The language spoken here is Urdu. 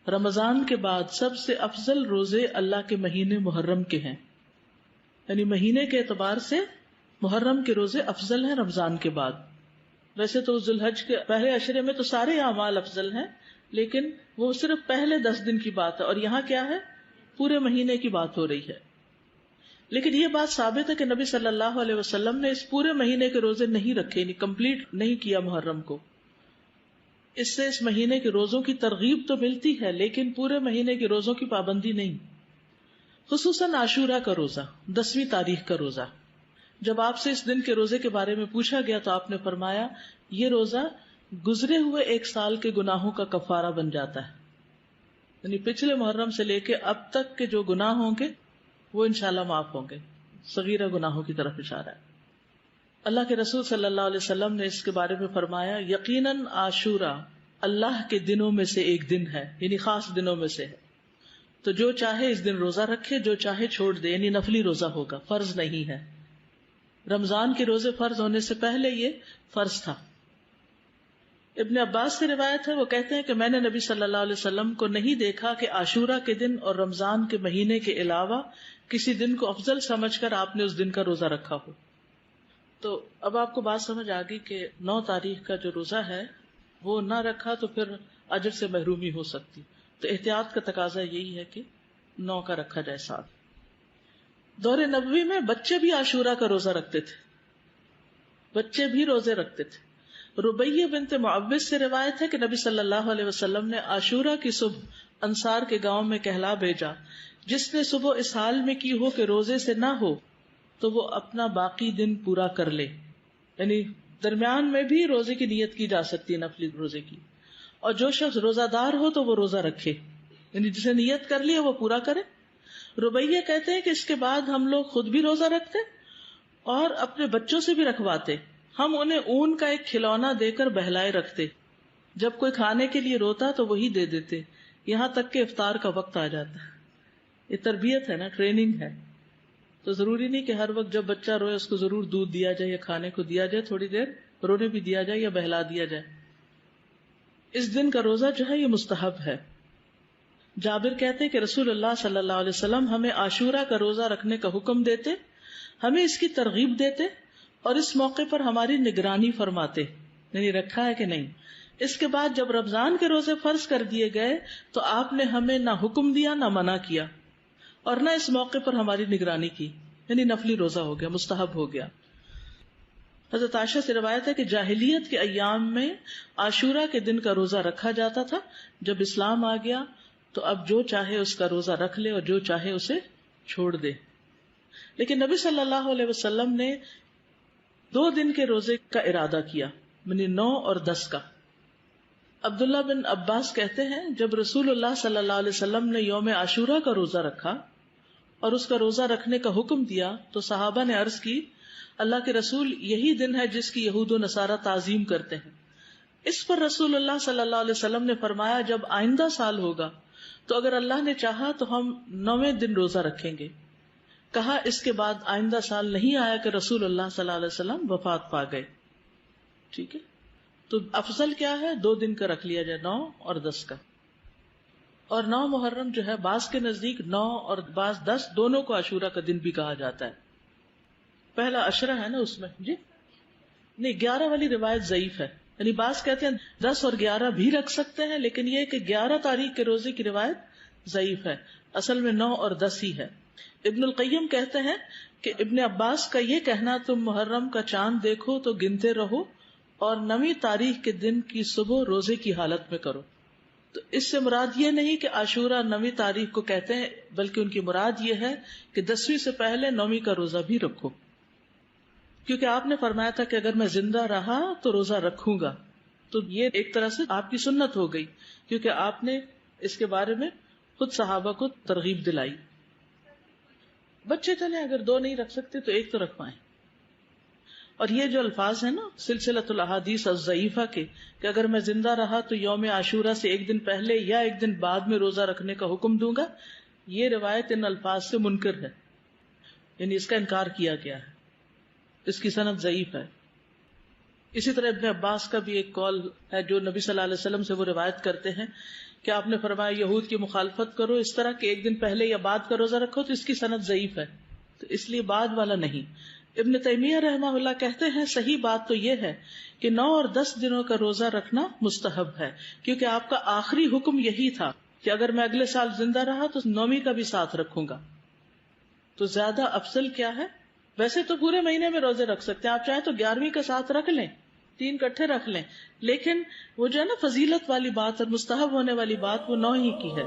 رمضان کے بعد سب سے افضل روزے اللہ کے مہینے محرم کے ہیں، یعنی مہینے کے اعتبار سے محرم کے روزے افضل ہیں رمضان کے بعد۔ ویسے تو ذوالحج کے پہلے عشرے میں تو سارے اعمال افضل ہیں، لیکن وہ صرف پہلے 10 دن کی بات ہے، اور یہاں کیا ہے، پورے مہینے کی بات ہو رہی ہے۔ لیکن یہ بات ثابت ہے کہ نبی صلی اللہ علیہ وسلم نے اس پورے مہینے کے روزے نہیں رکھے، یعنی کمپلیٹ نہیں کیا محرم کو۔ اس سے اس مہینے کے روزوں کی ترغیب تو ملتی ہے، لیکن پورے مہینے کے روزوں کی پابندی نہیں، خصوصاً عاشورہ کا روزہ، 10ویں تاریخ کا روزہ۔ جب آپ سے اس دن کے روزے کے بارے میں پوچھا گیا تو آپ نے فرمایا یہ روزہ گزرے ہوئے 1 سال کے گناہوں کا کفارہ بن جاتا ہے، یعنی پچھلے محرم سے لے کے اب تک کے جو گناہ ہوں گے وہ انشاءاللہ معاف ہوں گے، صغیرہ گناہوں کی طرف اشارہ ہے۔ اللہ کے رسول صلی اللہ علیہ وسلم نے اس کے بارے میں فرمایا یقیناً عاشورہ اللہ کے دنوں میں سے ایک دن ہے، یعنی خاص دنوں میں سے ہے، تو جو چاہے اس دن روزہ رکھے، جو چاہے چھوڑ دے، یعنی نفلی روزہ ہوگا، فرض نہیں ہے۔ رمضان کے روزے فرض ہونے سے پہلے یہ فرض تھا۔ ابن عباس سے روایت ہے، وہ کہتے ہیں کہ میں نے نبی صلی اللہ علیہ وسلم کو نہیں دیکھا کہ عاشورہ کے دن اور رمضان کے مہینے کے علاوہ کسی دن کو افضل سمجھ کر آپ نے اس دن کا روزہ رکھا ہو۔ تو اب آپ کو بات سمجھ آ گئی کہ 9 تاریخ کا جو روزہ ہے وہ نہ رکھا تو پھر اجر سے محرومی ہو سکتی، تو احتیاط کا تقاضا یہی ہے کہ 9 کا رکھا جائے ساتھ۔ دور نبوی میں بچے بھی عاشورہ کا روزہ رکھتے تھے، بچے بھی روزے رکھتے تھے۔ ربیہ بنت معوذ سے روایت ہے کہ نبی صلی اللہ علیہ وسلم نے عاشورہ کی صبح انصار کے گاؤں میں کہلا بھیجا، جس نے صبح اس حال میں کی ہو کہ روزے سے نہ ہو تو وہ اپنا باقی دن پورا کر لے، یعنی درمیان میں بھی روزے کی نیت کی جا سکتی ہے، نفلی روزے کی، اور جو شخص روزہ دار ہو تو وہ روزہ رکھے، یعنی جسے نیت کر لی وہ پورا کرے۔ ربیہ کہتے ہیں کہ اس کے بعد ہم لوگ خود بھی روزہ رکھتے اور اپنے بچوں سے بھی رکھواتے، ہم انہیں اون کا ایک کھلونا دے کر بہلائے رکھتے، جب کوئی کھانے کے لیے روتا تو وہی دے دیتے، یہاں تک کہ افطار کا وقت آ جاتا۔ یہ تربیت ہے نا، ٹریننگ ہے، تو ضروری نہیں کہ ہر وقت جب بچہ روئے اس کو ضرور دودھ دیا جائے یا کھانے کو دیا جائے، تھوڑی دیر رونے بھی دیا جائے یا بہلا دیا جائے۔ اس دن کا روزہ جو ہے یہ مستحب ہے۔ جابر کہتے ہیں کہ رسول اللہ صلی اللہ علیہ وسلم ہمیں عاشورہ کا روزہ رکھنے کا حکم دیتے، ہمیں اس کی ترغیب دیتے اور اس موقع پر ہماری نگرانی فرماتے، یعنی رکھا ہے کہ نہیں۔ اس کے بعد جب رمضان کے روزے فرض کر دیے گئے تو آپ نے ہمیں نہ حکم دیا نہ منع کیا، اور نہ اس موقع پر ہماری نگرانی کی، یعنی نفلی روزہ ہو گیا، مستحب ہو گیا۔ حضرت عائشہ سے روایت ہے کہ جاہلیت کے ایام میں عاشورہ کے دن کا روزہ رکھا جاتا تھا، جب اسلام آ گیا تو اب جو چاہے اس کا روزہ رکھ لے اور جو چاہے اسے چھوڑ دے۔ لیکن نبی صلی اللہ علیہ وسلم نے 2 دن کے روزے کا ارادہ کیا، یعنی 9 اور 10 کا۔ عبداللہ بن عباس کہتے ہیں جب رسول اللہ صلی اللہ علیہ وسلم نے یوم عاشورہ کا روزہ رکھا اور اس کا روزہ رکھنے کا حکم دیا تو صحابہ نے عرض کی اللہ کے رسول یہی دن ہے جس کی یہود و نصارہ تعظیم کرتے ہیں۔ اس پر رسول اللہ صلی اللہ علیہ وسلم نے فرمایا جب آئندہ سال ہوگا تو اگر اللہ نے چاہا تو ہم 9ویں دن روزہ رکھیں گے۔ کہا اس کے بعد آئندہ سال نہیں آیا کہ رسول اللہ صلی اللہ علیہ وسلم وفات پا گئے۔ ٹھیک ہے، تو افضل کیا ہے، 2 دن کا رکھ لیا جائے، 9 اور 10 کا۔ اور 9 محرم جو ہے بعض کے نزدیک 9 اور بعض 10 دونوں کو عاشورہ کا دن بھی کہا جاتا ہے۔ پہلا عشرہ ہے نا اس میں، جی نہیں، 11 والی روایت ضعیف ہے، یعنی بعض کہتے ہیں 10 اور 11 بھی رکھ سکتے ہیں، لیکن یہ کہ 11 تاریخ کے روزے کی روایت ضعیف ہے، اصل میں 9 اور 10 ہی ہے۔ ابن القیم کہتے ہیں کہ ابن عباس کا یہ کہنا تم محرم کا چاند دیکھو تو گنتے رہو اور 9ویں تاریخ کے دن کی صبح روزے کی حالت میں کرو، تو اس سے مراد یہ نہیں کہ عاشورہ 9ویں تاریخ کو کہتے ہیں، بلکہ ان کی مراد یہ ہے کہ 10ویں سے پہلے 9ویں کا روزہ بھی رکھو، کیونکہ آپ نے فرمایا تھا کہ اگر میں زندہ رہا تو روزہ رکھوں گا، تو یہ ایک طرح سے آپ کی سنت ہو گئی، کیونکہ آپ نے اس کے بارے میں خود صحابہ کو ترغیب دلائی۔ بچے چلیں اگر 2 نہیں رکھ سکتے تو 1 تو رکھوائیں۔ اور یہ جو الفاظ ہیں نا سلسلۃ الاحادیث الضعیفہ کے کہ اگر میں زندہ رہا تو یوم عاشورہ سے 1 دن پہلے یا 1 دن بعد میں روزہ رکھنے کا حکم دوں گا، یہ روایت ان الفاظ سے منکر ہے، یعنی اس کا انکار کیا گیا ہے، اس کی سند ضعیف ہے۔ اسی طرح ابن عباس کا بھی ایک قول ہے جو نبی صلی اللہ علیہ وسلم سے وہ روایت کرتے ہیں کہ آپ نے فرمایا یہود کی مخالفت کرو اس طرح کہ ایک دن پہلے یا بعد کا روزہ رکھو تو اس کی سند ضعیف ہے، تو اس لیے بعد والا نہیں۔ ابن تیمیہ رحمہ اللہ کہتے ہیں صحیح بات تو یہ ہے کہ 9 اور 10 دنوں کا روزہ رکھنا مستحب ہے، کیونکہ آپ کا آخری حکم یہی تھا کہ اگر میں اگلے سال زندہ رہا تو 9ویں کا بھی ساتھ رکھوں گا۔ تو زیادہ افضل کیا ہے؟ ویسے تو پورے مہینے میں روزے رکھ سکتے ہیں، آپ چاہیں تو 11ویں کا ساتھ رکھ لیں، 3 اکٹھے رکھ لیں، لیکن وہ جو ہے نا فضیلت والی بات اور مستحب ہونے والی بات وہ 9 ہی کی ہے۔